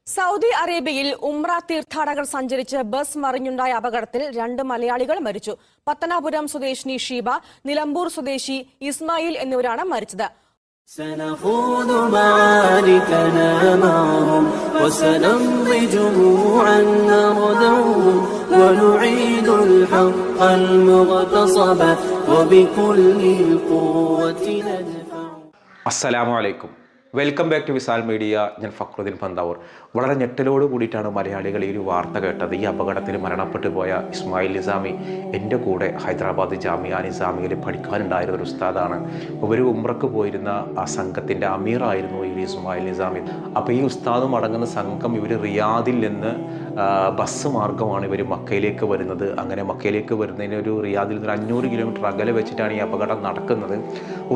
Saudi അറേബ്യയിൽ ഉംറ തീർത്ഥാടകർ സഞ്ചരിച്ച് ബസ് മറിഞ്ഞുണ്ടായ അപകടത്തിൽ 2 മലയാളികൾ മരിച്ചു. പത്തനാപുരം സ്വദേശിനി ഷീബ, നിലമ്പൂർ സ്വദേശി ഇസ്മായിൽ എന്നിവരാണ് മരിച്ചത്. سنخوض معاركنا معهم وسنمضي جموعا نردوهم ونعيد الحق المغتصب وبكل القوة ندفع. അസ്സലാമു അലൈക്കും. Welcome back to Wisal media. ഞാൻ ഫക്രുദ്ദീൻ പന്താവൂർ. വളരെ ഞെട്ടലോട് കൂടിയിട്ടാണ് മലയാളികൾ ഈ ഒരു വാർത്ത കേട്ടത്. ഈ അപകടത്തിൽ മരണപ്പെട്ടു പോയ ഇസ്മായിൽ നിസാമി എൻ്റെ കൂടെ ഹൈദരാബാദ് ജാമിയ നിസാമിയിൽ പഠിക്കാനുണ്ടായിരുന്ന ഒരു ഉസ്താദാണ്. ഇവർ ഉംറക്ക് പോയിരുന്ന ആ സംഘത്തിൻ്റെ അമീറായിരുന്നു ഈ ഇസ്മായിൽ നിസാമി. അപ്പോൾ ഈ ഉസ്താദും അടങ്ങുന്ന സംഘം ഇവർ റിയാദിൽ നിന്ന് ബസ് മാർഗമാണ് ഇവർ മക്കയിലേക്ക് വരുന്നത്. അങ്ങനെ മക്കയിലേക്ക് വരുന്നതിന് ഒരു റിയാദിൽ നിന്ന് 500 കിലോമീറ്റർ അകലെ വെച്ചിട്ടാണ് ഈ അപകടം നടക്കുന്നത്.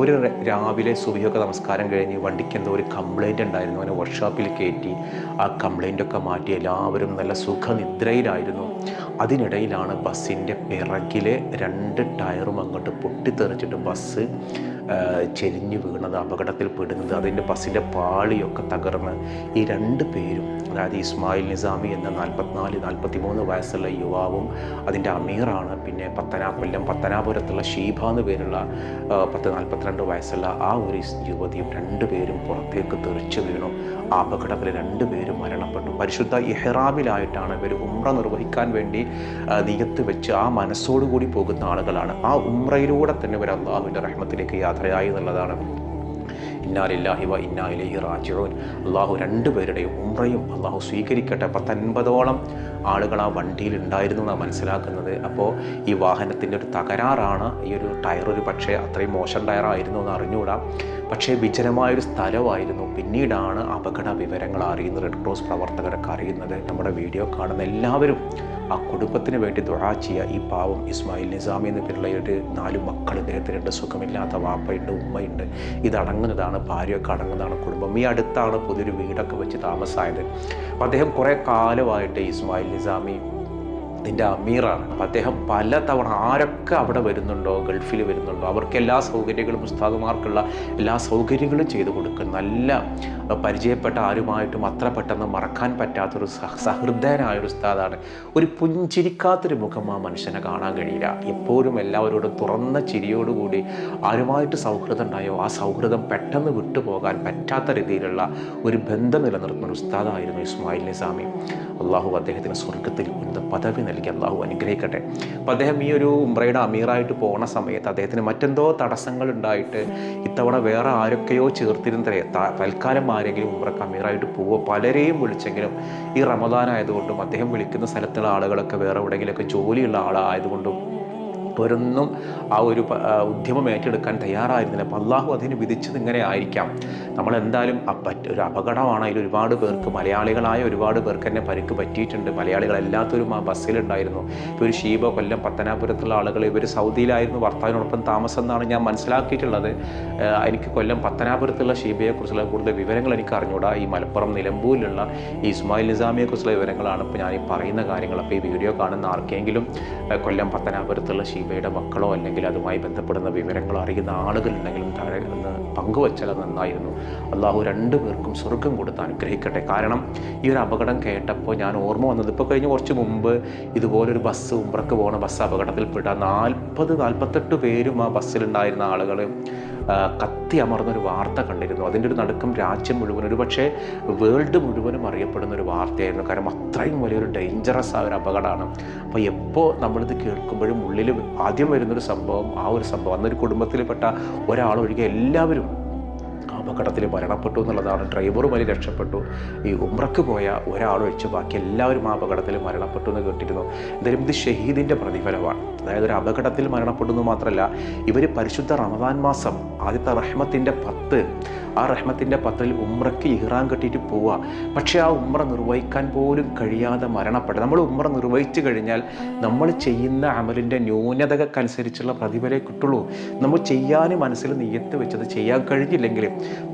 ഒരു രാവിലെ സുബഹിയൊക്കെ നമസ്കാരം കഴിഞ്ഞ് വണ്ടിക്ക് എന്തോ ഒരു കംപ്ലൈൻറ്റ് ഉണ്ടായിരുന്നു. അങ്ങനെ വർക്ക്ഷോപ്പിൽ കയറ്റി ആ കംപ്ലൈൻറ്റൊക്കെ മാറ്റി എല്ലാവരും നല്ല സുഖനിദ്രയിലായിരുന്നു. അതിനിടയിലാണ് ബസ്സിൻ്റെ പിറകിലെ 2 ടയറും അങ്ങോട്ട് പൊട്ടിത്തെറിച്ചിട്ട് ബസ് ചെരിഞ്ഞു വീണത്, അപകടത്തിൽ പെടുന്നത്. അതിൻ്റെ ബസ്സിൻ്റെ പാളിയൊക്കെ തകർന്ന് ഈ 2 പേരും, അതായത് ഇസ്മായിൽ നിസാമി എന്ന 44-43 വയസ്സുള്ള യുവാവും അതിൻ്റെ അമീറാണ്, പിന്നെ പത്തനാപുരത്തുള്ള ഷീബ എന്ന് പേരുള്ള 42 വയസ്സുള്ള ആ ഒരു യുവതിയും 2 പേരും പുറത്തേക്ക് തെറിച്ചു വീണു. ആ അപകടത്തിൽ 2 പേരും മരണപ്പെട്ടു. പരിശുദ്ധ ഇഹ്റാമിലായിട്ടാണ് ഇവർ ഉംറ നിർവഹിക്കാൻ വേണ്ടി നിയത്ത് വെച്ച് ആ മനസ്സോടുകൂടി പോകുന്ന ആളുകളാണ്. ആ ഉംറയിലൂടെ തന്നെ ഇവർ അള്ളാഹുവിൻ്റെ റഹ്മത്തിലേക്ക് യാത്രയായി എന്നുള്ളതാണ്. ഇന്നാ ലില്ലാഹി വ ഇന്നാ ഇലൈഹി റാജിഊൻ. അള്ളാഹു 2 പേരുടെയും ഉംറയും അള്ളാഹു സ്വീകരിക്കട്ടെ. 50-ഓളം ആളുകൾ ആ വണ്ടിയിൽ ഉണ്ടായിരുന്നു എന്നാണ് മനസ്സിലാക്കുന്നത്. അപ്പോൾ ഈ വാഹനത്തിൻ്റെ ഒരു തകരാറാണ്. ഈ ഒരു ടയർ ഒരു പക്ഷേ അത്രയും മോശം ടയറായിരുന്നു എന്ന് അറിഞ്ഞുകൂടാ. പക്ഷേ വിജനമായൊരു സ്ഥലമായിരുന്നു. പിന്നീടാണ് അപകട വിവരങ്ങൾ അറിയുന്നത്, റെഡ് ക്രോസ് പ്രവർത്തകരൊക്കെ അറിയുന്നത്. നമ്മുടെ വീഡിയോ കാണുന്ന എല്ലാവരും ആ കുടുംബത്തിന് വേണ്ടി ദുആ ചെയ്യുക. ഈ പാവം ഇസ്മായിൽ നിസാമി എന്ന പേരുള്ള ഒരു 4 മക്കൾ, ഇദ്ദേഹത്തിനുണ്ട്. സുഖമില്ലാത്ത വാപ്പയുണ്ട്, ഉമ്മയുണ്ട്. ഇതടങ്ങുന്നതാണ്, ഭാര്യയൊക്കെ അടങ്ങുന്നതാണ് കുടുംബം. ഈ അടുത്താണ് പുതിയൊരു വീടൊക്കെ വെച്ച് താമസമായത്. അപ്പോൾ അദ്ദേഹം കുറേ കാലമായിട്ട് ഇസ്മായിൽ നിസാമി ഇതിൻ്റെ അമീറാണ്. അപ്പം അദ്ദേഹം പലതവണ ആരൊക്കെ അവിടെ വരുന്നുണ്ടോ, ഗൾഫിൽ വരുന്നുണ്ടോ, അവർക്ക് എല്ലാ സൗകര്യങ്ങളും, ഉസ്താദുമാർക്കുള്ള എല്ലാ സൗകര്യങ്ങളും ചെയ്തു കൊടുക്കും. നല്ല പരിചയപ്പെട്ട ആരുമായിട്ടും അത്ര പെട്ടെന്ന് മറക്കാൻ പറ്റാത്തൊരു സഹൃദയനായൊരു ഉസ്താദാണ്. ഒരു പുഞ്ചിരിക്കാത്തൊരു മുഖം ആ മനുഷ്യനെ കാണാൻ കഴിയില്ല. എപ്പോഴും എല്ലാവരോടും തുറന്ന ചിരിയോടുകൂടി ആരുമായിട്ട് സൗഹൃദം ഉണ്ടായോ ആ സൗഹൃദം പെട്ടെന്ന് വിട്ടുപോകാൻ പറ്റാത്ത രീതിയിലുള്ള ഒരു ബന്ധം നിലനിർത്തുന്ന ഒരു ഉസ്താദായിരുന്നു ഇസ്മായിൽ നിസാമി. അള്ളാഹു അദ്ദേഹത്തിന് സ്വർഗത്തിൽ ഉന്നത പദവി നൽകി അള്ളാഹു അനുഗ്രഹിക്കട്ടെ. അപ്പം അദ്ദേഹം ഈ ഒരു ഉംറയുടെ അമീറായിട്ട് പോണ സമയത്ത് അദ്ദേഹത്തിന് മറ്റെന്തോ തടസ്സങ്ങൾ ഉണ്ടായിട്ട് ഇത്തവണ വേറെ ആരൊക്കെയോ ചേർത്തിരുന്നതേ. തൽക്കാലം ആരെങ്കിലും ഉംറക്ക് അമീറായിട്ട് പോവുക, പലരെയും വിളിച്ചെങ്കിലും ഈ റമദാനായതുകൊണ്ടും അദ്ദേഹം വിളിക്കുന്ന സ്ഥലത്തുള്ള ആളുകളൊക്കെ വേറെ എവിടെയെങ്കിലുമൊക്കെ ജോലിയുള്ള ആളായതുകൊണ്ടും ഒരൊന്നും ആ ഒരു ഉദ്യമം ഏറ്റെടുക്കാൻ തയ്യാറായിരുന്നില്ല. അപ്പോൾ അള്ളാഹു അതിന് വിധിച്ചത് ഇങ്ങനെ ആയിരിക്കാം. നമ്മളെന്തായാലും ഒരു അപകടമാണ്. അതിൽ ഒരുപാട് പേർക്ക്, മലയാളികളായ ഒരുപാട് പേർക്ക് തന്നെ പരിക്ക് പറ്റിയിട്ടുണ്ട്. മലയാളികളല്ലാത്തവരും ആ ബസ്സിലുണ്ടായിരുന്നു. ഇപ്പോൾ ഒരു ഷീബ, കൊല്ലം പത്തനാപുരത്തുള്ള ആളുകൾ, ഇവർ സൗദിയിലായിരുന്നു, ഭർത്താവിനോടൊപ്പം താമസം എന്നാണ് ഞാൻ മനസ്സിലാക്കിയിട്ടുള്ളത്. എനിക്ക് കൊല്ലം പത്തനാപുരത്തുള്ള ഷീബയെക്കുറിച്ചുള്ള കൂടുതൽ വിവരങ്ങൾ എനിക്ക് അറിഞ്ഞുകൂടാ. ഈ മലപ്പുറം നിലമ്പൂരിലുള്ള ഈ ഇസ്മായിൽ നിസാമിയെക്കുറിച്ചുള്ള വിവരങ്ങളാണ് ഇപ്പോൾ ഞാൻ ഈ പറയുന്ന കാര്യങ്ങൾ. അപ്പോൾ ഈ വീഡിയോ കാണുന്ന ആർക്കെങ്കിലും കൊല്ലം പത്തനാപുരത്തുള്ള ഷീബയുടെ മക്കളോ അല്ലെങ്കിൽ അതുമായി ബന്ധപ്പെടുന്ന വിവരങ്ങളോ അറിയുന്ന ആളുകളുണ്ടെങ്കിലും താഴെ നിന്ന് പങ്കുവച്ചാൽ നന്നായിരുന്നു. അള്ളാഹു 2 പേർക്കും സ്വർഗം കൊടുത്ത് അനുഗ്രഹിക്കട്ടെ. കാരണം ഈ ഒരു അപകടം കേട്ടപ്പോൾ ഞാൻ ഓർമ്മ വന്നത്, ഇപ്പോൾ കഴിഞ്ഞ് കുറച്ച് മുമ്പ് ഇതുപോലൊരു ബസ്, ഉംറക്ക് പോകുന്ന ബസ് അപകടത്തിൽപ്പെട്ട 40-48 പേരും ആ ബസ്സിലുണ്ടായിരുന്ന ആളുകൾ കത്തി അമർന്നൊരു വാർത്ത കണ്ടിരുന്നു. അതിൻ്റെ ഒരു നടുക്കം രാജ്യം മുഴുവൻ, ഒരു പക്ഷേ വേൾഡ് മുഴുവനും അറിയപ്പെടുന്ന ഒരു വാർത്തയായിരുന്നു. കാരണം അത്രയും വലിയൊരു ഡേഞ്ചറസ് ആ ഒരു അപകടമാണ്. അപ്പോൾ എപ്പോൾ നമ്മളിത് കേൾക്കുമ്പോഴും ഉള്ളിൽ ആദ്യം വരുന്നൊരു സംഭവം, ആ ഒരു സംഭവം അന്നൊരു കുടുംബത്തിൽപ്പെട്ട ഒരാളൊഴികെ എല്ലാവരും അപകടത്തിൽ മരണപ്പെട്ടു എന്നുള്ളതാണ്. ഡ്രൈവറും വലിയ രക്ഷപ്പെട്ടു. ഈ ഉംറക്ക് പോയ ഒരാളൊഴിച്ച് ബാക്കി എല്ലാവരും ആ അപകടത്തിൽ മരണപ്പെട്ടു എന്ന് കേട്ടിരുന്നു. എന്തായാലും ഇത് ഷഹീദിൻ്റെ പ്രതിഫലമാണ്. അതായത് ഒരു അപകടത്തിൽ മരണപ്പെടുന്നു മാത്രമല്ല, ഇവർ പരിശുദ്ധ റമദാൻ മാസം ആദ്യത്തെ റഹ്മത്തിൻ്റെ 10, ആ റഹ്മത്തിൻ്റെ 10-ൽ ഉംറയ്ക്ക് ഇഹ്റാം കെട്ടിയിട്ട് പോവുക. പക്ഷേ ആ ഉംറ നിർവഹിക്കാൻ പോലും കഴിയാതെ മരണപ്പെടുക. നമ്മൾ ഉംറ നിർവഹിച്ചു കഴിഞ്ഞാൽ നമ്മൾ ചെയ്യുന്ന അമലിൻ്റെ ന്യൂനതകൾക്കനുസരിച്ചുള്ള പ്രതിഫലമേ കിട്ടുള്ളൂ. നമ്മൾ ചെയ്യാൻ മനസ്സിൽ നിയ്യത്ത് വെച്ചത് ചെയ്യാൻ കഴിഞ്ഞില്ലെങ്കിൽ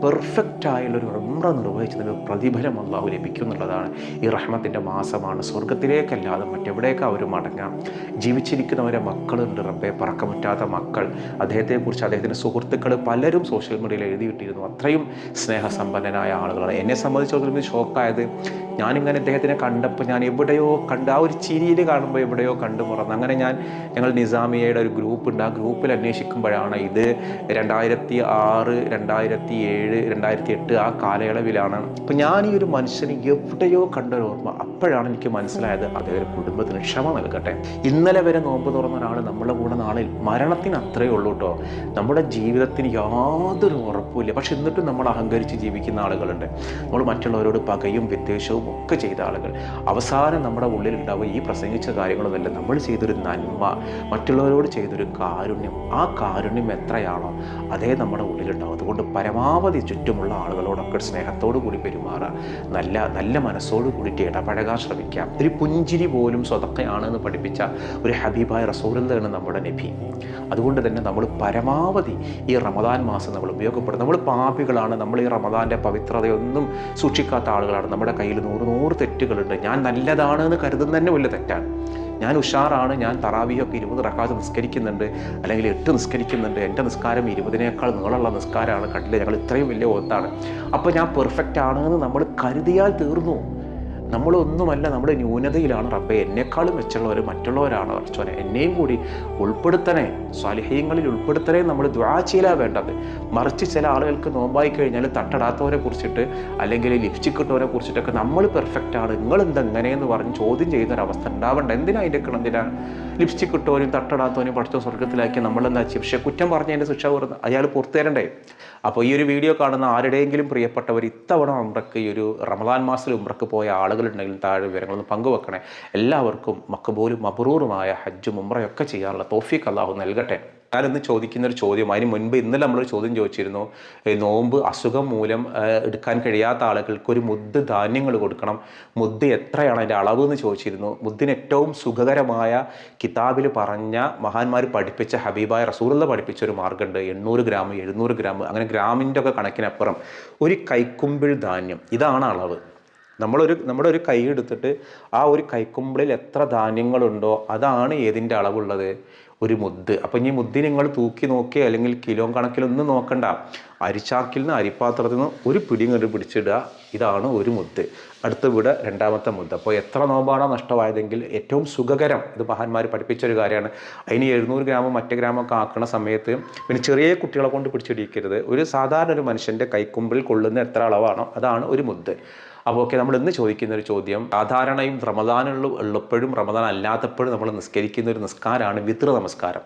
പെർഫെക്റ്റ് ആയുള്ളൊരു ഉംറ നിർവഹിച്ചതിന് പ്രതിഫലം അള്ളാഹു ലഭിക്കും എന്നുള്ളതാണ്. ഈ റഹ്മത്തിൻ്റെ മാസമാണ്. സ്വർഗത്തിലേക്കല്ലാതെ മറ്റെവിടേക്ക് അവർ മടങ്ങാം. ജീവിച്ചിരിക്കുന്നവരെ മക്കളുണ്ട് റബ്ബെ, പറക്കമുറ്റാത്ത മക്കൾ. അദ്ദേഹത്തെക്കുറിച്ച് അദ്ദേഹത്തിൻ്റെ സുഹൃത്തുക്കൾ പലരും സോഷ്യൽ മീഡിയയിൽ എഴുതിയിട്ടിരുന്നു. അത്രയും സ്നേഹസമ്പന്നനായ ആളുകളാണ്. എന്നെ സംബന്ധിച്ചിടത്തോളം ഷോക്കായത്, ഞാനിങ്ങനെ അദ്ദേഹത്തിനെ കണ്ടപ്പോൾ ഞാൻ എവിടെയോ കണ്ട്, ആ ഒരു ചിരിയിൽ കാണുമ്പോൾ എവിടെയോ കണ്ടു മറന്നു. അങ്ങനെ ഞങ്ങൾ നിസാമിയയുടെ ഒരു ഗ്രൂപ്പുണ്ട്, ആ ഗ്രൂപ്പിൽ അന്വേഷിക്കുമ്പോഴാണ് ഇത് 2006, 2007, 2008 ആ കാലയളവിലാണ്. അപ്പം ഞാൻ ഈ ഒരു മനുഷ്യനെ എവിടെയോ കണ്ടൊരു ഓർമ്മ. അപ്പോഴാണ് എനിക്ക് മനസ്സിലായത് അദ്ദേഹം കുടുംബത്തിന് ക്ഷമ നൽകട്ടെ. ഇന്നലെ വരെ നോമ്പ് തുറന്ന ഒരാൾ നമ്മുടെ കൂടെ നാളെ മരണത്തിന് അത്രയേ ഉള്ളൂ കേട്ടോ. നമ്മുടെ ജീവിതത്തിന് യാതൊരു ഉറപ്പുമില്ല. പക്ഷെ എന്നിട്ടും നമ്മൾ അഹങ്കരിച്ച് ജീവിക്കുന്ന ആളുകളുണ്ട്. നമ്മൾ മറ്റുള്ളവരോട് പകയും വിദ്വേഷവും ഒക്കെ ചെയ്ത ആളുകൾ. അവസാനം നമ്മുടെ ഉള്ളിലുണ്ടാവുക ഈ പ്രസംഗിച്ച കാര്യങ്ങളൊന്നുമല്ല, നമ്മൾ ചെയ്തൊരു നന്മ, മറ്റുള്ളവരോട് ചെയ്തൊരു കാരുണ്യം. ആ കാരുണ്യം എത്രയാണോ അതേ നമ്മുടെ ഉള്ളിലുണ്ടാവും. അതുകൊണ്ട് പരമാവധി ചുറ്റുമുള്ള ആളുകളോടൊക്കെ സ്നേഹത്തോടു കൂടി പെരുമാറുക, നല്ല മനസ്സോടു കൂടിയിട്ട് ഇടപഴകാൻ ശ്രമിക്കാം. ഒരു പുഞ്ചിരി പോലും സ്വതക്കയാണെന്ന് പഠിപ്പിച്ച ഒരു ഹബീബായ റസൂലുള്ളാഹിയാണ് നമ്മുടെ നബി. അതുകൊണ്ട് തന്നെ നമ്മൾ പരമാവധി ഈ റമദാൻ മാസം നമ്മൾ ഉപയോഗപ്പെടും. നമ്മൾ പാപികളാണ്, നമ്മൾ ഈ റമദാൻ്റെ പവിത്രതയൊന്നും സൂക്ഷിക്കാത്ത ആളുകളാണ്. നമ്മുടെ കയ്യിൽ 100 തെറ്റുകളുണ്ട്. ഞാൻ നല്ലതാണ് എന്ന് കരുതുന്നത് തന്നെ വലിയ തെറ്റാണ്. ഞാൻ ഉഷാറാണ്, ഞാൻ തറാവിയൊക്കെ 20 റക്അത്ത് നിസ്കരിക്കുന്നുണ്ട്, അല്ലെങ്കിൽ 8 നിസ്കരിക്കുന്നുണ്ട്, എൻ്റെ നിസ്കാരം 20നേക്കാൾ നീളമുള്ള നിസ്കാരമാണ്, കണ്ടില്ല ഞങ്ങൾ ഇത്രയും വലിയ ഓത്താണ്, അപ്പോൾ ഞാൻ പെർഫെക്റ്റ് ആണെന്ന് നമ്മൾ കരുതിയാൽ തീർന്നു. നമ്മളൊന്നുമല്ല, നമ്മുടെ ന്യൂനതയിലാണ് റബ്ബെ. എന്നെക്കാളും മെച്ചമുള്ളവർ മറ്റുള്ളവരാണ്. അർച്ചോനെ എന്നെയും കൂടി ഉൾപ്പെടുത്തണേ, സ്വാലിഹീങ്ങളിൽ ഉൾപ്പെടുത്തണേ നമ്മൾ ദുആ ചെയ്യലാ വേണ്ടത്. മറിച്ച് ചില ആളുകൾക്ക് നോമ്പായി കഴിഞ്ഞാൽ തട്ടടാത്തവരെ കുറിച്ചിട്ട് അല്ലെങ്കിൽ ലിപ്സ്റ്റിക് ഇട്ടവരെ കുറിച്ചിട്ടൊക്കെ നമ്മൾ പെർഫെക്റ്റ് ആണ്, നിങ്ങളെന്താ എങ്ങനെയെന്ന് പറഞ്ഞ് ചോദ്യം ചെയ്യുന്നൊരവസ്ഥ ഉണ്ടാവണ്ട. എന്തിനാ അതിൻ്റെ എന്തിനാ ലിപ്സ്റ്റിക് ഇട്ടവനും തട്ടടാത്തവനും പഠിച്ച സ്വർഗത്തിലാക്കി നമ്മളെന്താ ചെയ്യും? പക്ഷേ കുറ്റം പറഞ്ഞതിൻ്റെ ശിക്ഷ അയാൾ പുറത്തു തരണ്ടേ? അപ്പോൾ ഈ ഒരു വീഡിയോ കാണുന്ന ആരുടെയെങ്കിലും പ്രിയപ്പെട്ടവർ ഇത്തവണ ഉംറക്ക്, ഈ ഒരു റമദാൻ മാസത്തിൽ ഉംറക്ക് പോയ ആളുകളുണ്ടെങ്കിൽ താഴെ വിവരങ്ങളൊന്ന് പങ്കുവെക്കണേ. എല്ലാവർക്കും മഖബൂലും മബ്റൂറുമായ ഹജ്ജും ഉംറയൊക്കെ ചെയ്യാനുള്ള തൗഫീഖ് അല്ലാഹു നൽകട്ടെ. ഞാനിന്ന് ചോദിക്കുന്നൊരു ചോദ്യം, അതിന് മുൻപ് ഇന്നലെ നമ്മളൊരു ചോദ്യം ചോദിച്ചിരുന്നു. നോമ്പ് അസുഖം മൂലം എടുക്കാൻ കഴിയാത്ത ആളുകൾക്ക് ഒരു മുദ്ദ് ധാന്യങ്ങൾ കൊടുക്കണം, മുദ്ദ് എത്രയാണ് അതിൻ്റെ അളവ് എന്ന് ചോദിച്ചിരുന്നു. മുദ്ദിന് ഏറ്റവും സുഖകരമായ കിതാബിൽ പറഞ്ഞ മഹാന്മാർ പഠിപ്പിച്ച ഹബീബായ റസൂലുള്ള പഠിപ്പിച്ച ഒരു മാർഗ്ഗമുണ്ട്. 800 ഗ്രാം, 700 ഗ്രാം, അങ്ങനെ ഗ്രാമിൻ്റെ ഒക്കെ കണക്കിനപ്പുറം ഒരു കൈക്കുമ്പിൾ ധാന്യം, ഇതാണ് അളവ്. നമ്മുടെ ഒരു കൈ എടുത്തിട്ട് ആ ഒരു കൈക്കുമ്പിളിൽ എത്ര ധാന്യങ്ങളുണ്ടോ അതാണ് ഏതിൻ്റെ അളവുള്ളത്? ഒരു മുദ്ദ്. അപ്പം ഈ മുദ്ദിന് നിങ്ങൾ തൂക്കി നോക്കിയോ അല്ലെങ്കിൽ കിലോ കണക്കിലൊന്നും നോക്കണ്ട. അരിച്ചാക്കിൽ നിന്ന് അരിപ്പാത്രത്തിൽ നിന്ന് ഒരു പിടി ഇങ്ങോട്ട് പിടിച്ചിടുക, ഇതാണ് ഒരു മുദ്ദ്. അടുത്ത ഇവിടെ രണ്ടാമത്തെ മുദ്ദ്. അപ്പോൾ എത്ര നോമ്പാണോ നഷ്ടമായതെങ്കിൽ ഏറ്റവും സുഖകരം, ഇത് മഹാന്മാർ പഠിപ്പിച്ചൊരു കാര്യമാണ്. അതിന് 700 ഗ്രാമോ മറ്റു ഗ്രാമൊക്കെ ആക്കുന്ന സമയത്ത് പിന്നെ ചെറിയ കുട്ടികളെ കൊണ്ട് പിടിച്ചിടിക്കരുത്. ഒരു സാധാരണ ഒരു മനുഷ്യൻ്റെ കൈക്കുമ്പിൽ കൊള്ളുന്ന എത്ര അളവാണോ അതാണ് ഒരു മുദ്ദ്. അപ്പോൾ ഓക്കെ, നമ്മൾ ഇന്ന് ചോദിക്കുന്ന ഒരു ചോദ്യം, സാധാരണയും ഉള്ളപ്പോഴും റമദാൻ അല്ലാത്തപ്പോഴും നമ്മൾ നിസ്കരിക്കുന്ന ഒരു നിസ്കാരമാണ് വിത്ർ നമസ്കാരം.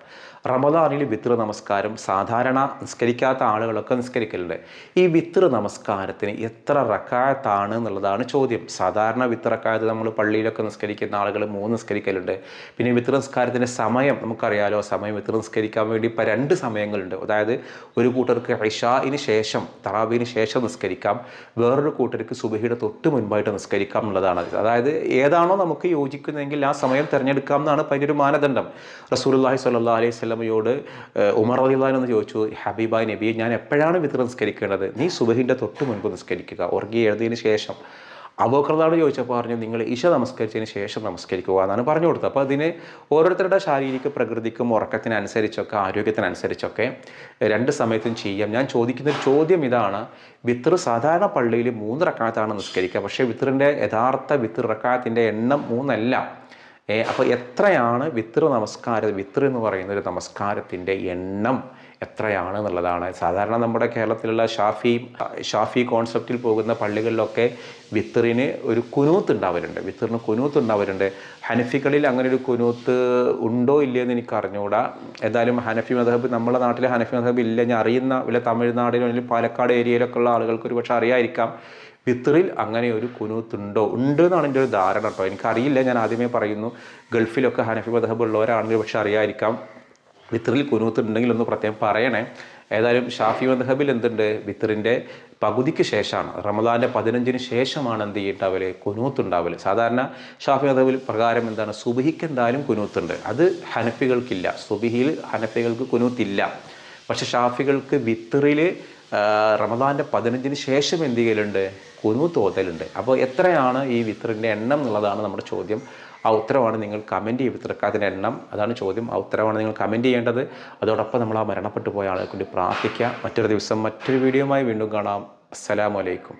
റമദാനിൽ വിത്ർ നമസ്കാരം സാധാരണ നിസ്കരിക്കാത്ത ആളുകളൊക്കെ നിസ്കരിക്കലുണ്ട്. ഈ വിത്ർ നമസ്കാരത്തിന് എത്ര റക്അത്താണ് എന്നുള്ളതാണ് ചോദ്യം. സാധാരണ വിത്ർ റക്അത്ത് നമ്മൾ പള്ളിയിലൊക്കെ നിസ്കരിക്കുന്ന ആളുകൾ 3 നിസ്കരിക്കലുണ്ട്. പിന്നെ വിത്ർ നിസ്കാരത്തിൻ്റെ സമയം നമുക്കറിയാലോ. സമയം വിത്ർ നിസ്കരിക്കാൻ വേണ്ടി ഇപ്പോൾ 2 സമയങ്ങളുണ്ട്. അതായത് ഒരു കൂട്ടർക്ക് ഇശാഇന് ശേഷം, തറാവീന് ശേഷം നിസ്കരിക്കാം, വേറൊരു കൂട്ടർക്ക് സുബഹിയുടെ തൊട്ട് മുൻപായിട്ട് നിസ്കരിക്കാം എന്നുള്ളതാണ്. അതായത് ഏതാണോ നമുക്ക് യോജിക്കുന്നതെങ്കിൽ ആ സമയം തിരഞ്ഞെടുക്കാം എന്നാണ് അതിൻ്റെ ഒരു മാനദണ്ഡം. റസൂലുള്ളാഹി സ്വല്ലല്ലാഹു അലൈഹി വസല്ലമയോട് ഉമർ റളിയല്ലാഹു അൻഹു ചോദിച്ചു, ഹബീബായ നബിയെ, ഞാൻ എപ്പോഴാണ് വിത്ർ നിസ്കരിക്കേണ്ടത്? നീ സുബഹിൻ്റെ തൊട്ട് മുൻപ് നിസ്കരിക്കുക, ഉറങ്ങി എഴുതിയതിന് ശേഷം. അബൂബക്കർ ചോദിച്ചപ്പോൾ പറഞ്ഞു, നിങ്ങൾ ഇശ നമസ്കരിച്ചതിന് ശേഷം നമസ്കരിക്കുക എന്നാണ് പറഞ്ഞു കൊടുത്തത്. അപ്പോൾ അതിന് ഓരോരുത്തരുടെ ശാരീരിക പ്രകൃതിക്കും ഉറക്കത്തിനനുസരിച്ചൊക്കെ ആരോഗ്യത്തിനനുസരിച്ചൊക്കെ 2 സമയത്തും ചെയ്യാം. ഞാൻ ചോദിക്കുന്നൊരു ചോദ്യം ഇതാണ്, വിത്ർ സാധാരണ പള്ളിയിൽ 3 റക്അത്താണ് നിസ്കരിക്കുക, പക്ഷേ വിത്റിൻ്റെ യഥാർത്ഥ വിത്ർ റക്അത്തിൻ്റെ എണ്ണം 3 അല്ല. അപ്പോൾ എത്രയാണ് വിത്ർ എന്ന് പറയുന്ന ഒരു നമസ്കാരത്തിൻ്റെ എണ്ണം എത്രയാണ് എന്നുള്ളതാണ്. സാധാരണ നമ്മുടെ കേരളത്തിലുള്ള ഷാഫി കോൺസെപ്റ്റിൽ പോകുന്ന പള്ളികളിലൊക്കെ വിത്റിന് ഒരു കുനൂത്ത് ഉണ്ടാവലുണ്ട്. ഹനഫികളിൽ അങ്ങനെ ഒരു കുനൂത്ത് ഉണ്ടോ ഇല്ലയെന്ന് എനിക്ക് അറിഞ്ഞുകൂടാ. ഏതായാലും ഹനഫി മദ്ഹബ്, നമ്മുടെ നാട്ടിലെ ഹനഫി മദ്ഹബ് ഇല്ല, ഞാൻ അറിയുന്ന വല്ല തമിഴ്നാടിലോ അല്ലെങ്കിൽ പാലക്കാട് ഏരിയയിലൊക്കെ ഉള്ള ആളുകൾക്ക് ഒരു പക്ഷേ അറിയായിരിക്കാം. വിത്റിൽ അങ്ങനെ ഒരു കുനൂത്ത് ഉണ്ട് എന്നാണ് എൻ്റെ ഒരു ധാരണ കേട്ടോ. എനിക്കറിയില്ല, ഞാൻ ആദ്യമേ പറയുന്നു. ഗൾഫിലൊക്കെ ഹനഫി മദ്ഹബ് ഉള്ളവരാണെങ്കിൽ പക്ഷെ അറിയായിരിക്കാം. വിത്റിൽ കുനൂത്ത് ഉണ്ടെങ്കിൽ ഒന്ന് പ്രത്യേകം പറയണേ. ഏതായാലും ഷാഫി മദ്ഹബിൽ എന്തുണ്ട്? വിത്റിൻ്റെ പകുതിക്ക് ശേഷമാണ്, റമദാൻ്റെ 15-ന് ശേഷമാണ് എന്ത് ചെയ്യണ്ടാവല്? കുനൂത്ത് ഉണ്ടാവല്. സാധാരണ ഷാഫി മദ്ഹബിൽ പ്രകാരം എന്താണ്? സുബഹിക്ക് എന്തായാലും കുനൂത്തുണ്ട്. അത് ഹനഫികൾക്കില്ല. സുബഹിയിൽ ഹനഫികൾക്ക് കുനൂത്തില്ല. പക്ഷെ ഷാഫികൾക്ക് വിത്റിൽ റമദാൻ്റെ 15-ന് ശേഷം എന്ത് ചെയ്യലുണ്ട്? കുനൂത്ത് ഓതലുണ്ട്. അപ്പോൾ എത്രയാണ് ഈ വിത്റിൻ്റെ എണ്ണം എന്നുള്ളതാണ് നമ്മുടെ ചോദ്യം. ആ ഉത്തരവാണ് നിങ്ങൾ കമൻറ്റ് ചെയ്ത് റക്കാത്തിൻ്റെ എണ്ണം, അതാണ് ചോദ്യം. ആ ഉത്തരവാണ് നിങ്ങൾ കമൻറ്റ് ചെയ്യേണ്ടത്. അതോടൊപ്പം നമ്മൾ ആ മരണപ്പെട്ടു പോയ ആളെ കൊണ്ട് പ്രാർത്ഥിക്കുക. മറ്റൊരു ദിവസം മറ്റൊരു വീഡിയോയുമായി വീണ്ടും കാണാം. അസ്സലാമു അലൈക്കും.